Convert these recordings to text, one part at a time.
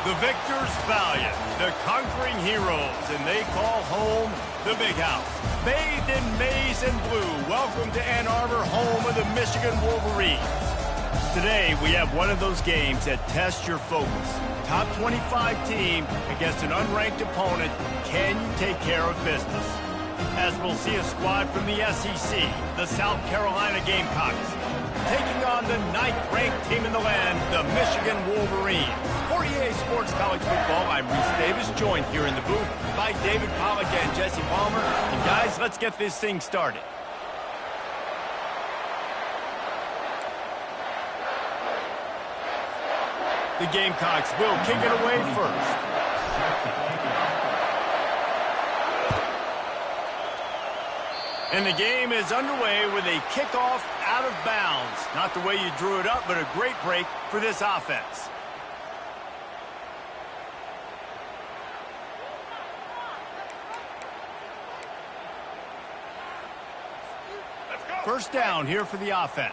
The victors valiant, the conquering heroes, and they call home the Big House. Bathed in maize and blue, welcome to Ann Arbor, home of the Michigan Wolverines. Today, we have one of those games that tests your focus. Top 25 team against an unranked opponent. Can you take care of business? As we'll see a squad from the SEC, the South Carolina Gamecocks, taking on the 9th-ranked team in the land, the Michigan Wolverines. For EA Sports College Football, I'm Reese Davis, joined here in the booth by David Pollack and Jesse Palmer. And guys, let's get this thing started. The Gamecocks will kick it away first. And the game is underway with a kickoff out of bounds. Not the way you drew it up, but a great break for this offense. First down here for the offense.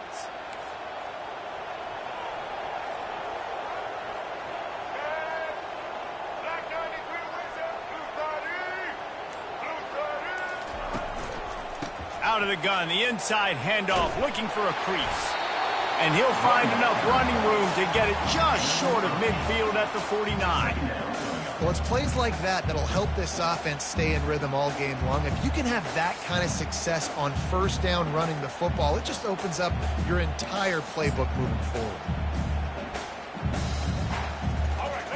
Out of the gun, the inside handoff, looking for a crease. And he'll find enough running room to get it just short of midfield at the 49. Well, it's plays like that that'll help this offense stay in rhythm all game long. If you can have that kind of success on first down running the football, it just opens up your entire playbook moving forward.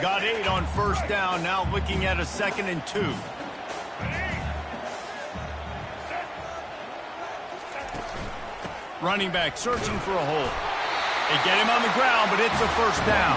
Got 8 on first down, now looking at a 2nd and 2. Running back searching for a hole. They get him on the ground, but it's a first down.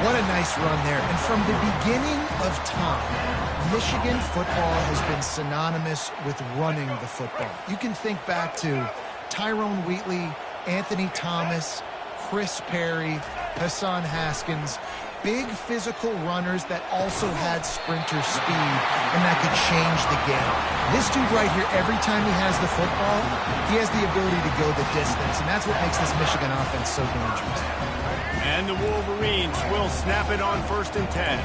What a nice run there. And from the beginning of time, Michigan football has been synonymous with running the football. You can think back to Tyrone Wheatley, Anthony Thomas, Chris Perry, Hassan Haskins. Big physical runners that also had sprinter speed, and that could change the game. This dude right here, every time he has the football, he has the ability to go the distance, and that's what makes this Michigan offense so dangerous. And the Wolverines will snap it on 1st and 10.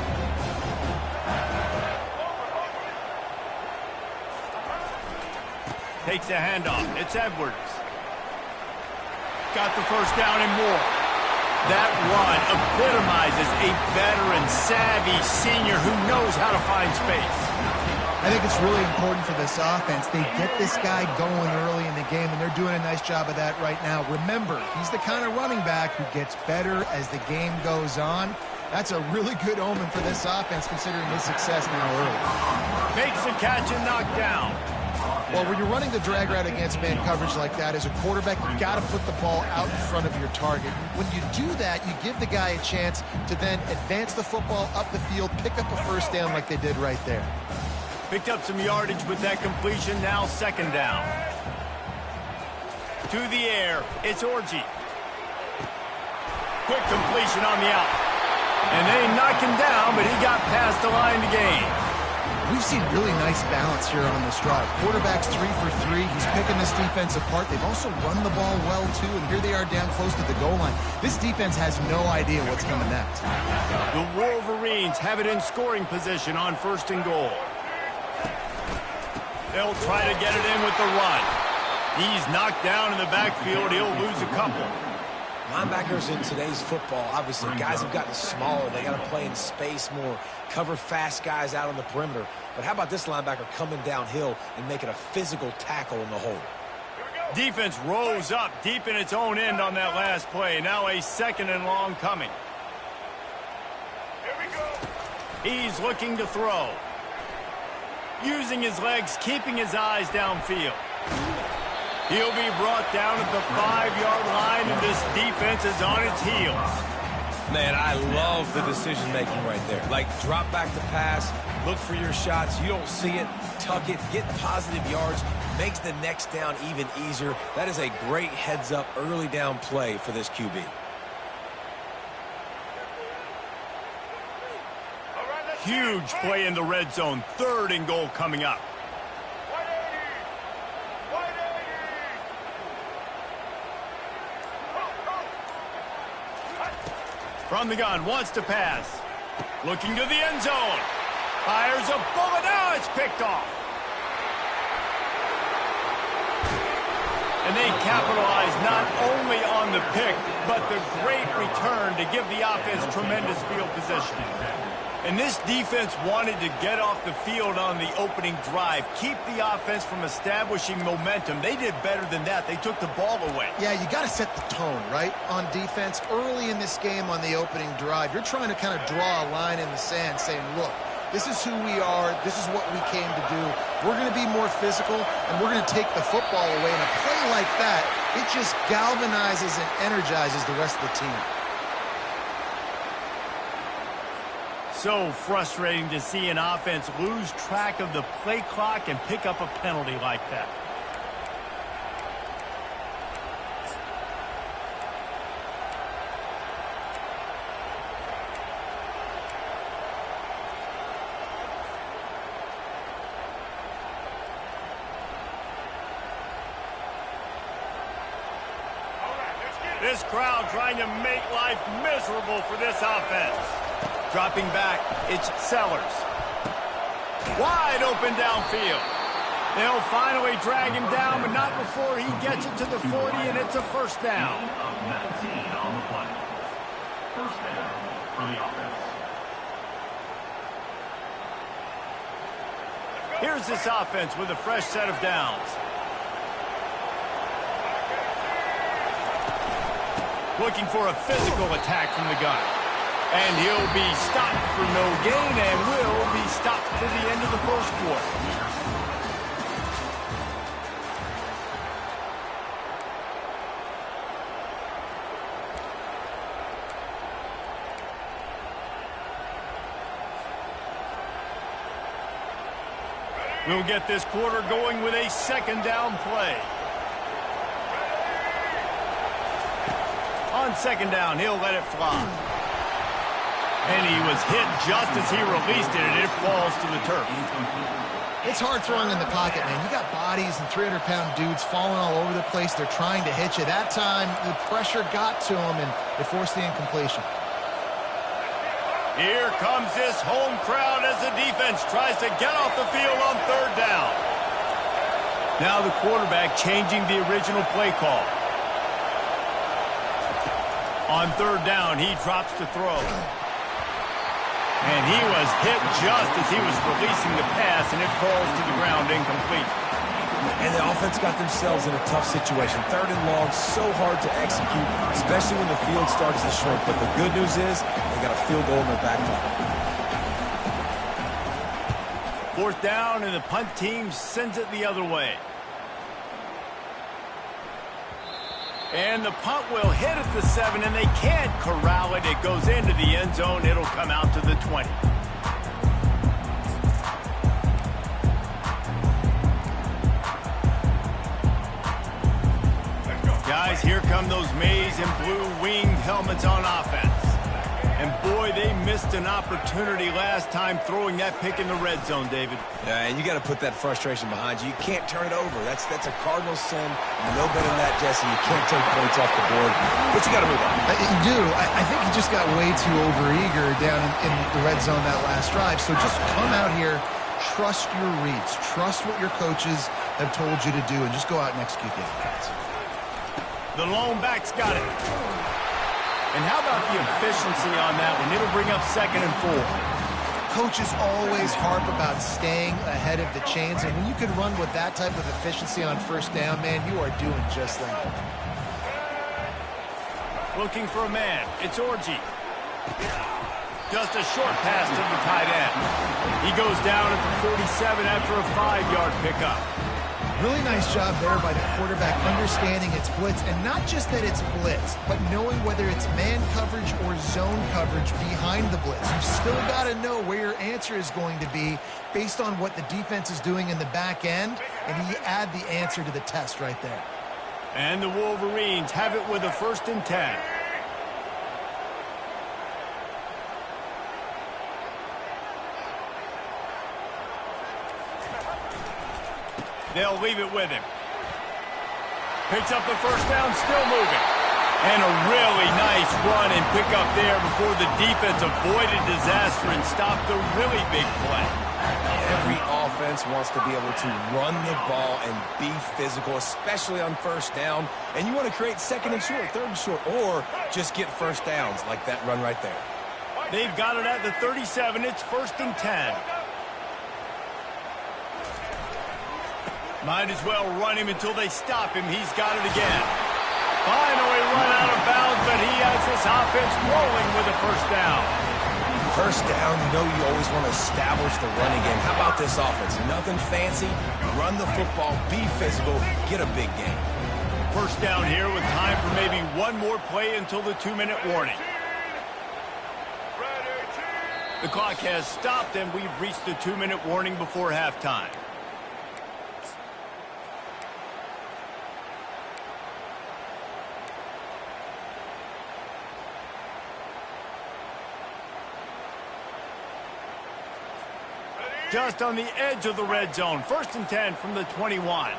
Takes the handoff. It's Edwards. Got the first down and more. That run epitomizes a veteran, savvy senior who knows how to find space. I think it's really important for this offense. They get this guy going early in the game, and they're doing a nice job of that right now. Remember, he's the kind of running back who gets better as the game goes on. That's a really good omen for this offense, considering his success now early. Makes the catch and knocked down. Well, when you're running the drag route against man coverage like that, as a quarterback, you got to put the ball out in front of your target. When you do that, you give the guy a chance to then advance the football up the field, pick up a first down like they did right there. Picked up some yardage with that completion, now 2nd down. To the air, it's R2G. Quick completion on the out. And they knock him down, but he got past the line to gain. We've seen really nice balance here on this drive. Quarterback's 3 for 3. He's picking this defense apart. They've also run the ball well, too, and here they are down close to the goal line. This defense has no idea what's coming next. The Wolverines have it in scoring position on 1st and goal. They'll try to get it in with the run. He's knocked down in the backfield. He'll lose a couple. Linebackers in today's football, obviously, guys have gotten smaller. They got to play in space more, cover fast guys out on the perimeter. But how about this linebacker coming downhill and making a physical tackle in the hole? Defense rose up deep in its own end on that last play. Now a 2nd and long coming. Here we go. He's looking to throw. Using his legs, keeping his eyes downfield. He'll be brought down at the 5-yard line, and this defense is on its heels. Man, I love the decision-making right there. Like, drop back the pass, look for your shots. You don't see it, tuck it, get positive yards, makes the next down even easier. That is a great heads-up early down play for this QB. Huge play in the red zone. 3rd and goal coming up. From the gun, wants to pass. Looking to the end zone. Fires a bullet. Now it's picked off. And they capitalize not only on the pick, but the great return to give the offense tremendous field position. And this defense wanted to get off the field on the opening drive, keep the offense from establishing momentum. They did better than that. They took the ball away. Yeah, you got to set the tone, right, on defense. Early in this game on the opening drive, you're trying to kind of draw a line in the sand saying, look, this is who we are. This is what we came to do. We're going to be more physical, and we're going to take the football away. And a play like that, it just galvanizes and energizes the rest of the team. So frustrating to see an offense lose track of the play clock and pick up a penalty like that. This crowd trying to make life miserable for this offense. Dropping back, it's Sellers. Wide open downfield. They'll finally drag him down, but not before he gets it to the 40, and it's a first down. First down for the offense. Here's this offense with a fresh set of downs. Looking for a physical attack from the gun. And he'll be stopped for no gain and will be stopped for the end of the first quarter. We'll get this quarter going with a second down play. On second down, he'll let it fly. And he was hit just as he released it, and it falls to the turf. It's hard throwing in the pocket, man. You got bodies and 300-pound dudes falling all over the place. They're trying to hit you. That time, the pressure got to him, and it forced the incompletion. Here comes this home crowd as the defense tries to get off the field on third down. Now the quarterback changing the original play call. On third down, he drops to throw. And he was hit just as he was releasing the pass, and it falls to the ground incomplete. And the offense got themselves in a tough situation. Third and long, so hard to execute, especially when the field starts to shrink. But the good news is they got a field goal in their back pocket. Fourth down, and the punt team sends it the other way. And the punt will hit at the 7, and they can't corral it. It goes into the end zone. It'll come out to the 20. Guys, here come those maize and blue winged helmets on offense. And boy, they missed an opportunity last time throwing that pick in the red zone, David. Yeah, and you got to put that frustration behind you. You can't turn it over. That's a cardinal sin. You know better than that, Jesse. You can't take points off the board, but you got to move on. You do. I think he just got way too overeager down in the red zone that last drive. So just come out here, trust your reads, trust what your coaches have told you to do, and just go out and execute the offense. The lone back's got it. And how about the efficiency on that one? It'll bring up 2nd and 4. Coaches always harp about staying ahead of the chains, and when you can run with that type of efficiency on first down, man, you are doing just that. Looking for a man. It's R2G. Just a short pass to the tight end. He goes down at the 47 after a 5-yard pickup. Really nice job there by the quarterback understanding it's blitz, and not just that it's blitz, but knowing whether it's man coverage or zone coverage behind the blitz. You've still got to know where your answer is going to be based on what the defense is doing in the back end, and you add the answer to the test right there. And the Wolverines have it with a 1st and 10. They'll leave it with him. Picks up the first down, still moving. And a really nice run and pick up there before the defense avoided disaster and stopped the really big play. Every offense wants to be able to run the ball and be physical, especially on first down. And you want to create second and short, third and short, or just get first downs like that run right there. They've got it at the 37. It's 1st and 10. Might as well run him until they stop him. He's got it again. Finally run out of bounds, but he has this offense rolling with a first down. First down, you know you always want to establish the run again. How about this offense? Nothing fancy. Run the football, be physical, get a big gain. First down here with time for maybe one more play until the 2-minute warning. The clock has stopped, and we've reached the 2-minute warning before halftime. Just on the edge of the red zone. 1st and 10 from the 21.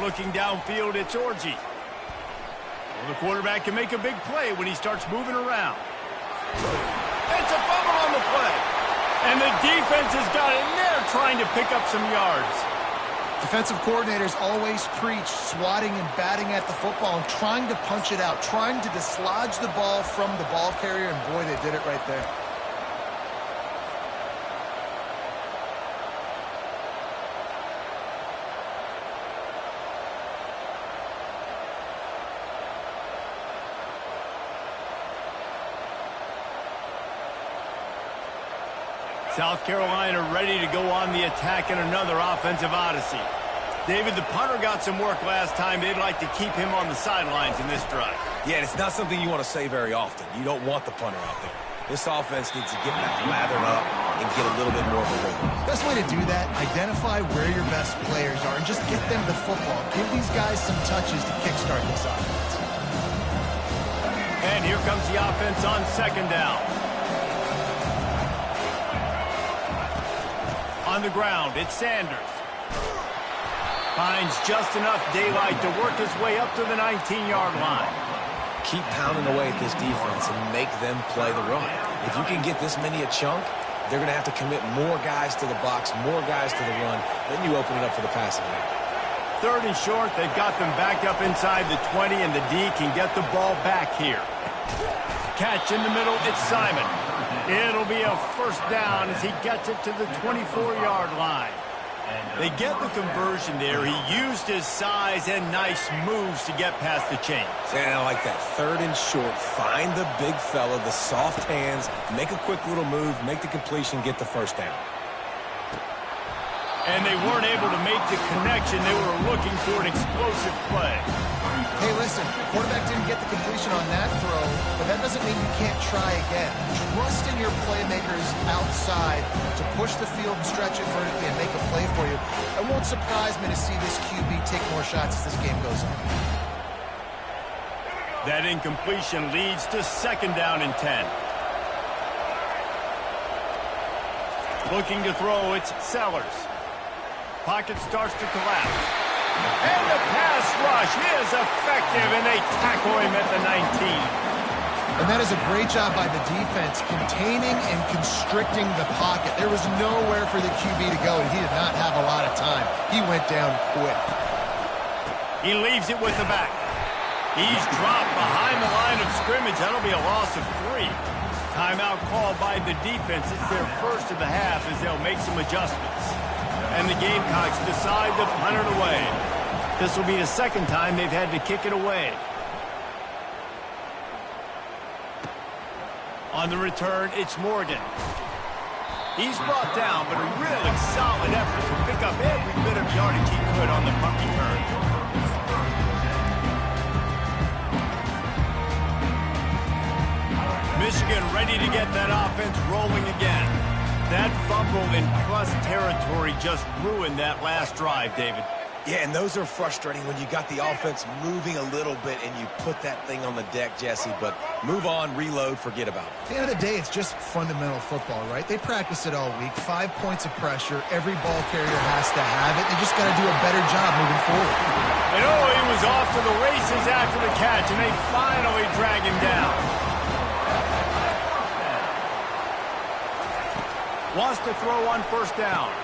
Looking downfield, it's R2G. Well, the quarterback can make a big play when he starts moving around. It's a fumble on the play. And the defense has got in there trying to pick up some yards. Defensive coordinators always preach swatting and batting at the football and trying to punch it out, trying to dislodge the ball from the ball carrier, and boy, they did it right there. South Carolina ready to go on the attack in another offensive odyssey. David, the punter got some work last time. They'd like to keep him on the sidelines in this drive. Yeah, it's not something you want to say very often. You don't want the punter out there. This offense needs to get back lathered up and get a little bit more of a rhythm. Best way to do that, identify where your best players are and just get them the football. Give these guys some touches to kickstart this offense. And here comes the offense on 2nd down. On the ground, it's Sanders. Finds just enough daylight to work his way up to the 19-yard line. Keep pounding away at this defense and make them play the run. If you can get this many a chunk, they're going to have to commit more guys to the box, more guys to the run. Then you open it up for the passing game. 3rd and short, they've got them backed up inside the 20, and the D can get the ball back here. Catch in the middle, it's Simon. It'll be a first down as he gets it to the 24-yard line. They get the conversion there. He used his size and nice moves to get past the chains. And I like that. 3rd and short. Find the big fella, the soft hands, make a quick little move, make the completion, get the first down. And they weren't able to make the connection. They were looking for an explosive play. Hey, listen, the quarterback didn't get the completion on that throw, but that doesn't mean you can't try again. Trust in your playmakers outside to push the field and stretch it vertically and make a play for you. It won't surprise me to see this QB take more shots as this game goes on. That incompletion leads to 2nd down and 10. Looking to throw, it's Sellers. Pocket starts to collapse. And the pass rush is effective, and they tackle him at the 19. And that is a great job by the defense, containing and constricting the pocket. There was nowhere for the QB to go, and he did not have a lot of time. He went down quick. He leaves it with the back. He's dropped behind the line of scrimmage. That'll be a loss of 3. Timeout called by the defense. It's their first of the half as they'll make some adjustments. And the Gamecocks decide to punt it away. This will be the 2nd time they've had to kick it away. On the return, it's Morgan. He's brought down, but a really solid effort to pick up every bit of yardage he could on the punt return. Michigan ready to get that offense rolling again. That fumble in plus territory just ruined that last drive, David. Yeah, and those are frustrating when you got the offense moving a little bit and you put that thing on the deck, Jesse. But move on, reload, forget about it. At the end of the day, it's just fundamental football, right? They practice it all week. 5 points of pressure. Every ball carrier has to have it. They just got to do a better job moving forward. And he was off to the races after the catch, and they finally drag him down. Wants to throw on first down.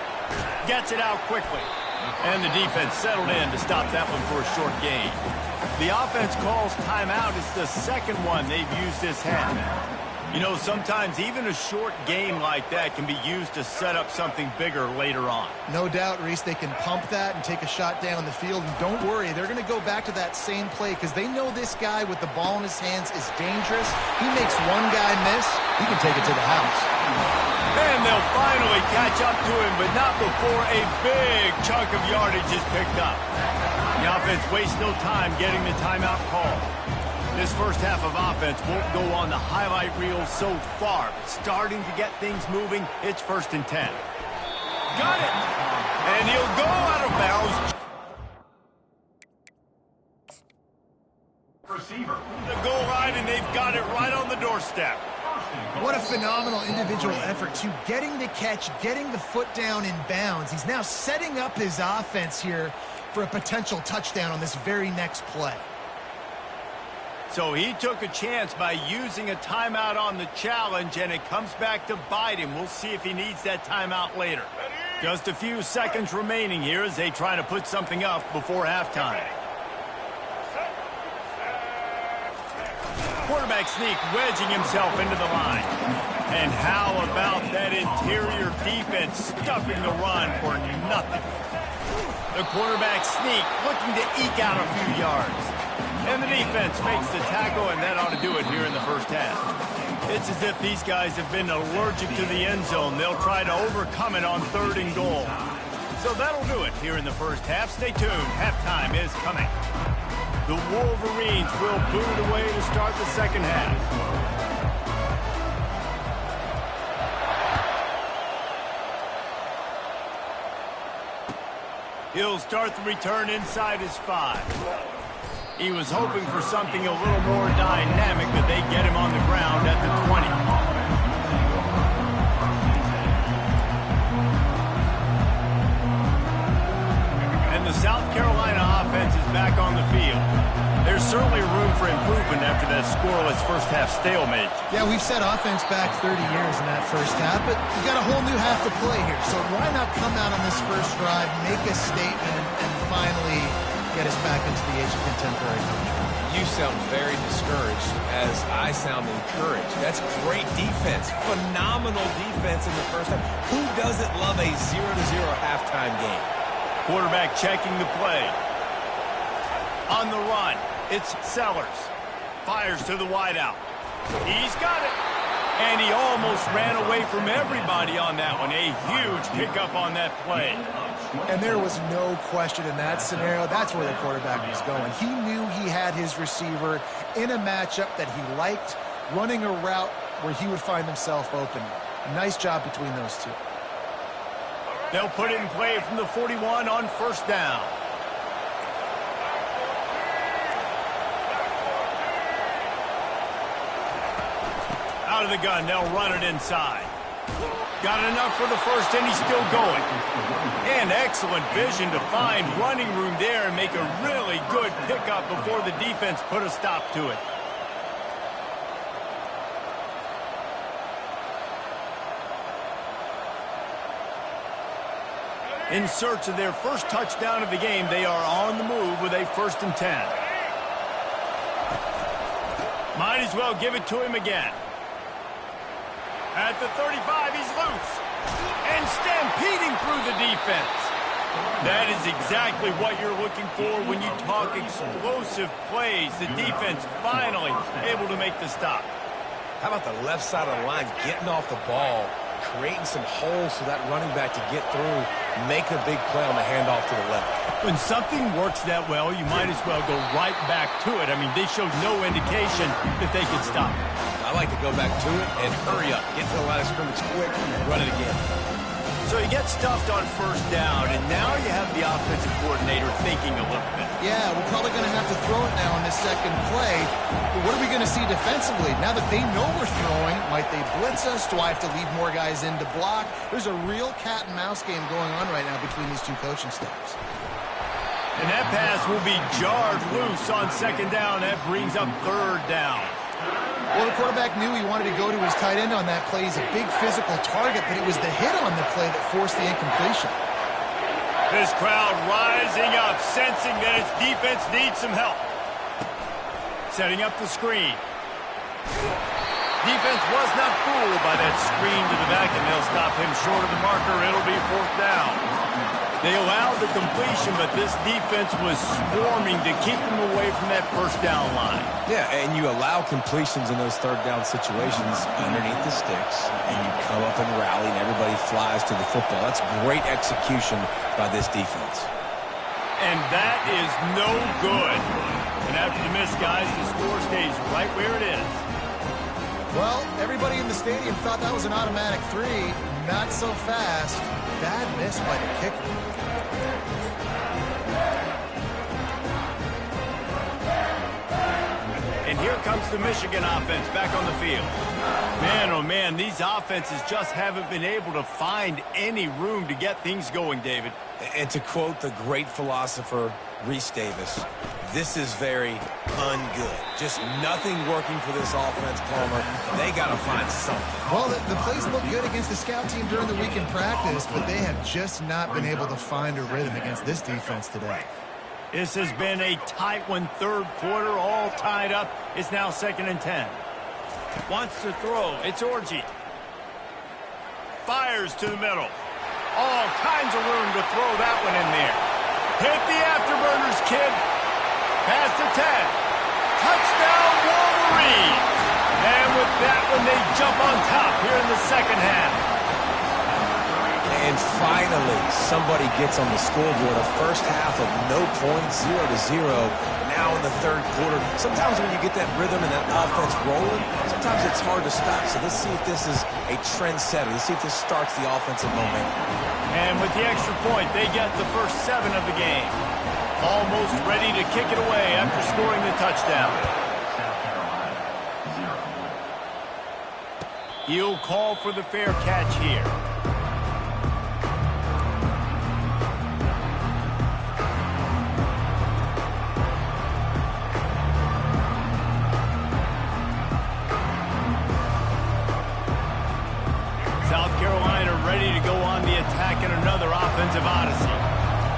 Gets it out quickly. And the defense settled in to stop that one for a short gain. The offense calls timeout. It's the second one they've used this half. You know, sometimes even a short game like that can be used to set up something bigger later on. No doubt, Reese, they can pump that and take a shot down the field. And don't worry, they're going to go back to that same play because they know this guy with the ball in his hands is dangerous. He makes one guy miss, he can take it to the house. And they'll finally catch up to him, but not before a big chunk of yardage is picked up. The offense wastes no time getting the timeout call. This first half of offense won't go on the highlight reel so far, but starting to get things moving, it's 1st and 10. Got it! And he'll go out of bounds. Receiver. The goal line, and they've got it right on the doorstep. What a phenomenal individual effort to getting the catch, getting the foot down in bounds. He's now setting up his offense here for a potential touchdown on this very next play. So he took a chance by using a timeout on the challenge, and it comes back to bite him. We'll see if he needs that timeout later. Just a few seconds remaining here as they try to put something up before halftime. Quarterback sneak wedging himself into the line. And how about that interior defense stuffing the run for nothing? The quarterback sneak looking to eke out a few yards. And the defense makes the tackle, and that ought to do it here in the first half. It's as if these guys have been allergic to the end zone. They'll try to overcome it on 3rd and goal. So that'll do it here in the first half. Stay tuned. Halftime is coming. The Wolverines will boot it away to start the second half. He'll start the return inside his 5. He was hoping for something a little more dynamic, but they get him on the ground at the 20. And the South Carolina offense is back on the field. There's certainly room for improvement after that scoreless first half stalemate. Yeah, we've set offense back 30 years in that first half, but we've got a whole new half to play here. So why not come out on this first drive, make a statement, and finally get us back into the age of contemporary coaching? You sound very discouraged as I sound encouraged. That's great defense. Phenomenal defense in the first half. Who doesn't love a 0-0 halftime game? Quarterback checking the play. On the run, it's Sellers. Fires to the wideout. He's got it. And he almost ran away from everybody on that one. A huge pickup on that play. And there was no question in that scenario. That's where the quarterback was going. He knew he had his receiver in a matchup that he liked, running a route where he would find himself open. Nice job between those two. They'll put it in play from the 41 on first down. Out of the gun, they'll run it inside. Got enough for the first, and he's still going. And excellent vision to find running room there and make a really good pickup before the defense put a stop to it. In search of their first touchdown of the game, they are on the move with a 1st and 10. Might as well give it to him again. At the 35, he's loose. And stampeding through the defense. That is exactly what you're looking for when you talk explosive plays. The defense finally able to make the stop. How about the left side of the line getting off the ball, creating some holes for that running back to get through, make a big play on the handoff to the left. When something works that well, you might as well go right back to it. I mean, they showed no indication that they could stop it. I like to go back to it and hurry up. Get to the line of scrimmage quick and run it again. So you get stuffed on first down, and now you have the offensive coordinator thinking a little bit. Yeah, we're probably going to have to throw it now on this second play. But what are we going to see defensively? Now that they know we're throwing, might they blitz us? Do I have to leave more guys in to block? There's a real cat and mouse game going on right now between these two coaching staffs. And that pass will be jarred loose on second down. That brings up third down. Well, the quarterback knew he wanted to go to his tight end on that play. He's a big physical target, but it was the hit on the play that forced the incompletion. This crowd rising up, sensing that its defense needs some help. Setting up the screen. Defense was not fooled by that screen to the back, and they'll stop him short of the marker. It'll be fourth down. They allowed the completion, but this defense was swarming to keep them away from that first down line. Yeah, and you allow completions in those third down situations underneath the sticks, and you come up and rally, and everybody flies to the football. That's great execution by this defense. And that is no good. And after the miss, guys, the score stays right where it is. Well, everybody in the stadium thought that was an automatic 3. Not so fast. Bad miss by the kicker. And here comes the Michigan offense back on the field. Man, oh man, these offenses just haven't been able to find any room to get things going, David. And to quote the great philosopher, Reese Davis, this is very ungood. Just nothing working for this offense, Palmer. They got to find something. Well, the plays look good against the scout team during the week in practice, but they have just not been able to find a rhythm against this defense today. This has been a tight one, third quarter, all tied up. It's now 2nd and 10. Wants to throw. It's Orgy. Fires to the middle. All kinds of room to throw that one in there. Hit the afterburners, kid. Pass to 10. Touchdown, Wolverines. And with that one, they jump on top here in the second half. And finally, somebody gets on the scoreboard. A first half of no points, 0-0. Now in the third quarter. Sometimes when you get that rhythm and that offense rolling, sometimes it's hard to stop. So let's see if this is a trendsetter. Let's see if this starts the offensive momentum. And with the extra point, they get the first 7 of the game. Almost ready to kick it away after scoring the touchdown. He'll call for the fair catch here. South Carolina ready to go on the attack in another offensive odyssey.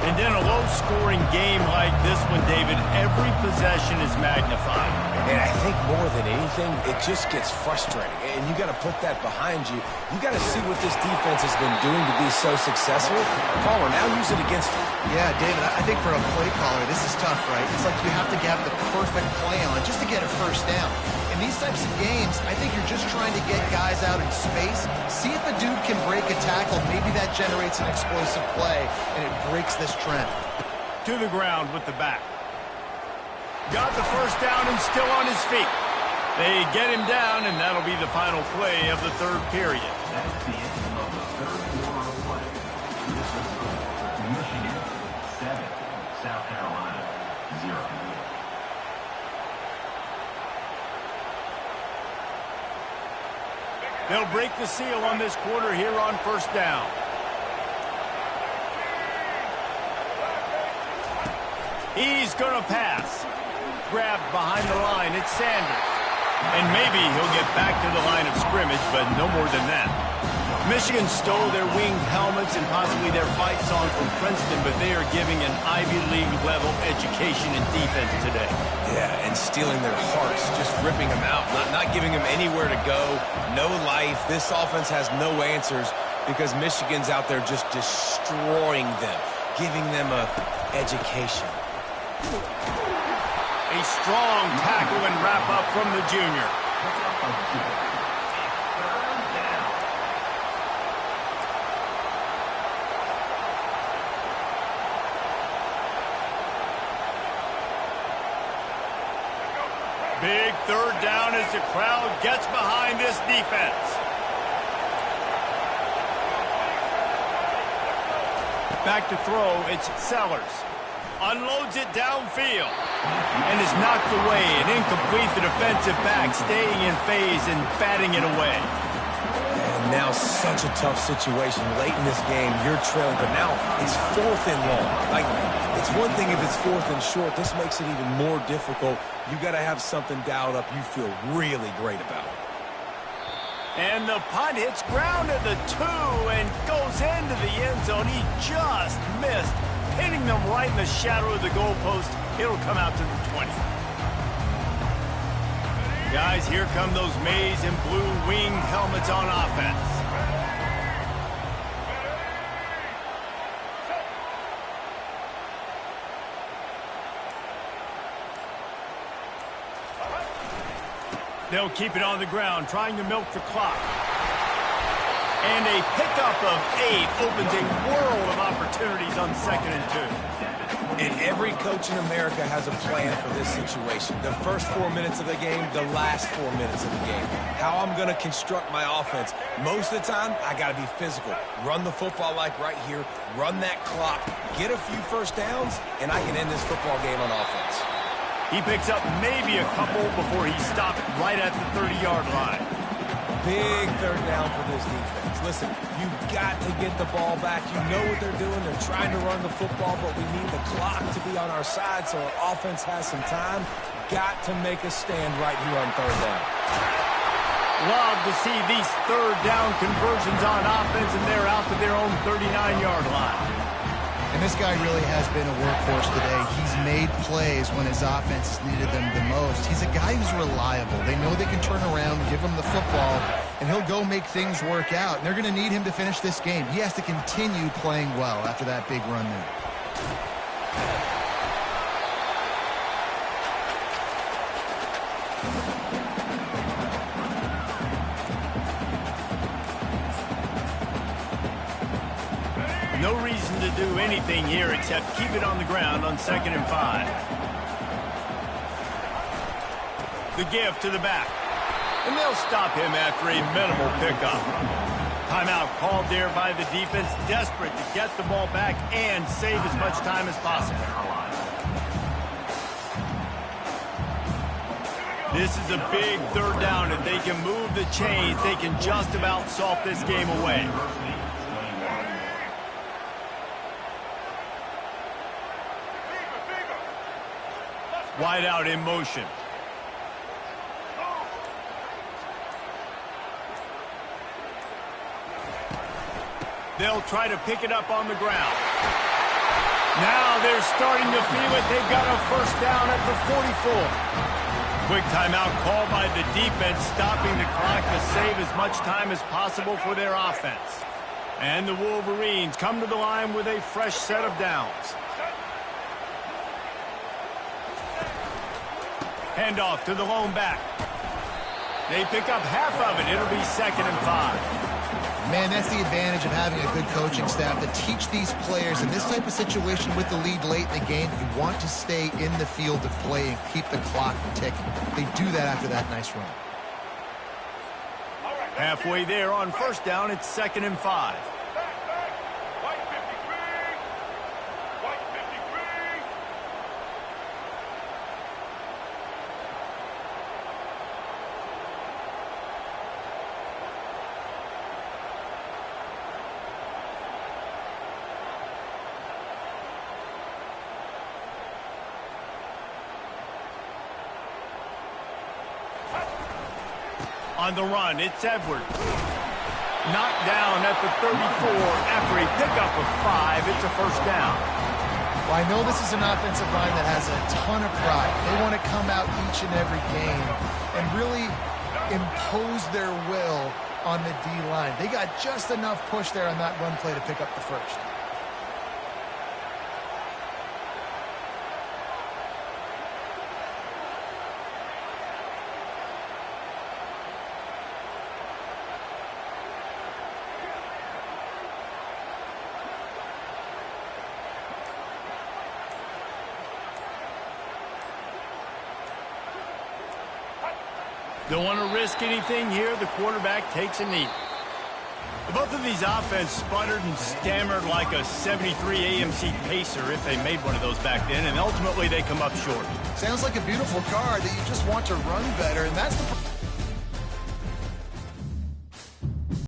And in a low-scoring game like this one, David, every possession is magnified. And I think more than anything, it just gets frustrating. And you got to put that behind you. You got to see what this defense has been doing to be so successful. Palmer, now use it against them. Yeah, David, I think for a play caller, this is tough, right? It's like you have to have the perfect play on just to get a first down. In these types of games, I think you're just trying to get guys out in space, see if a dude can break a tackle. Maybe that generates an explosive play, and it breaks this trend. To the ground with the back. Got the first down and still on his feet. They get him down, and that'll be the final play of the third period. That's the end of the third quarter of play. This is Michigan 7, South Carolina 0. They'll break the seal on this quarter here on first down. He's going to pass. Grabbed behind the line. It's Sanders. And maybe he'll get back to the line of scrimmage, but no more than that. Michigan stole their winged helmets and possibly their fight song from Princeton, but they are giving an Ivy League level education in defense today. Yeah, and stealing their hearts, just ripping them out, not giving them anywhere to go, no life. This offense has no answers because Michigan's out there just destroying them, giving them a education. A strong tackle and wrap up from the junior. Big third down as the crowd gets behind this defense. Back to throw, it's Sellers. Unloads it downfield. And is knocked away and incomplete. The defensive back staying in phase and batting it away. And now such a tough situation. Late in this game, you're trailing, but now it's 4th and long. Like, it's one thing if it's 4th and short. This makes it even more difficult. You got to have something dialed up you feel really great about. And the punt hits ground at the 2 and goes into the end zone. He just missed, hitting them right in the shadow of the goalpost. It'll come out to the 20. Guys, here come those maize and blue winged helmets on offense. They'll keep it on the ground, trying to milk the clock. And a pickup of 8 opens a world of opportunities on 2nd and 2. And every coach in America has a plan for this situation. The first 4 minutes of the game, the last 4 minutes of the game. How I'm going to construct my offense. Most of the time, I got to be physical. Run the football like right here. Run that clock. Get a few first downs, and I can end this football game on offense. He picks up maybe a couple before he stopped right at the 30-yard line. Big 3rd down for this defense. Listen, you've got to get the ball back. You know what they're doing. They're trying to run the football, but we need the clock to be on our side so our offense has some time. Got to make a stand right here on 3rd down. Love to see these 3rd down conversions on offense, and they're out to their own 39-yard line. And this guy really has been a workhorse today. He's made plays when his offense needed them the most. He's a guy who's reliable. They know they can turn around, give him the football, and he'll go make things work out. And they're going to need him to finish this game. He has to continue playing well after that big run there. No reason to do anything here except keep it on the ground on 2nd and 5. The give to the back. And they'll stop him after a minimal pickup. Timeout called there by the defense, desperate to get the ball back and save as much time as possible. This is a big 3rd down. If they can move the chains, they can just about solve this game away. Wide out in motion. They'll try to pick it up on the ground. Now they're starting to feel it. They've got a 1st down at the 44. Quick timeout called by the defense, stopping the clock to save as much time as possible for their offense. And the Wolverines come to the line with a fresh set of downs. Handoff to the lone back. They pick up half of it. It'll be 2nd and 5. Man, that's the advantage of having a good coaching staff to teach these players in this type of situation with the lead late in the game. You want to stay in the field of play and keep the clock ticking. They do that after that nice run. Halfway there on 1st down, it's 2nd and 5. On the run, it's Edwards. Knocked down at the 34 after a pickup of 5. It's a 1st down. Well, I know this is an offensive line that has a ton of pride. They want to come out each and every game and really impose their will on the D-line. They got just enough push there on that run play to pick up the 1st. Don't want to risk anything here. The quarterback takes a knee. Both of these offense sputtered and stammered like a 73 AMC Pacer if they made one of those back then, and ultimately they come up short. Sounds like a beautiful car that you just want to run better, and that's the